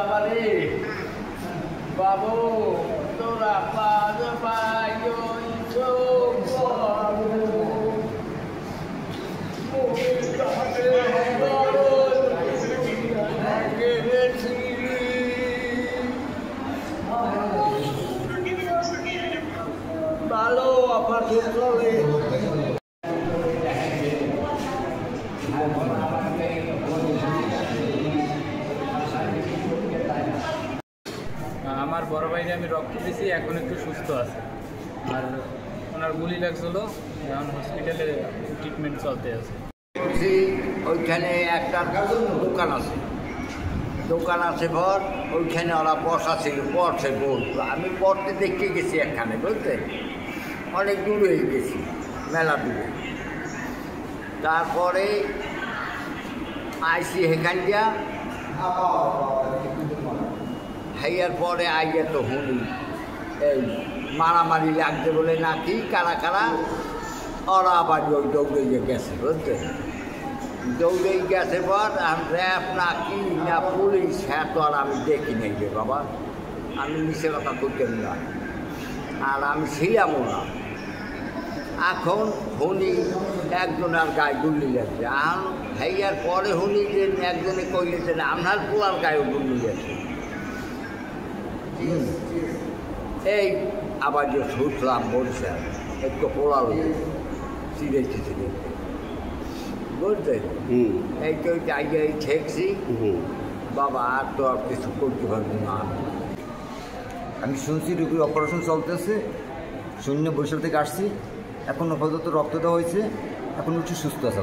বাবারে বাবু তোরা পাদ পাই ভালো আপনার চলে আমার বড় ভাইরে আমি রক্ত দিয়েছি, এখন একটু সুস্থ আছে। আর ওনার গুলি লাগছিল, এখন হসপিটালে ট্রিটমেন্ট চলতে আছে। ওইখানে একটা দোকান আছে পর ওইখানে ওরা বসা ছিল, পড়ছে বল আমি পড়তে দেখতে গেছি একখানে, বুঝতে অনেক দূর হয়ে গেছি, মেলা দূরে। তারপরে আইসি সেখান দিয়া হাইয়ার পরে আইয়া তো শুনি এই মারামারি লাগছে বলে নাকি কারা কারা ওরা আবার ওই দৌড়ে গেছে, বুঝতে দৌড়ে গেছে পর র্যাব না কি না পুলিশ, হ্যাঁ তো আর আমি দেখি নাই রে বাবা, আমি মিশে কথা করতেন না, আর আমি ছিলামও না। এখন শুনি একজনের গায়ে গুলি লাগছে, আর হাইয়ার পরে শুনি যে একজনে কইলেছে না আপনার পোলার গায়েও গুলি লাগছে। এই আবার যে শুনলাম বলছে একটু পোলার চিড়েছি বুঝলেন, এই তো জায়গায় ঠেকছি বাবা, আর তো আর কিছু করতে পারবো না। আমি শুনছি রোগীর অপারেশন চলতেছে, শূন্য বরিশাল থেকে আসছি, এখন আপাতত রক্ত দেওয়া হয়েছে, এখন একটু সুস্থ আছে।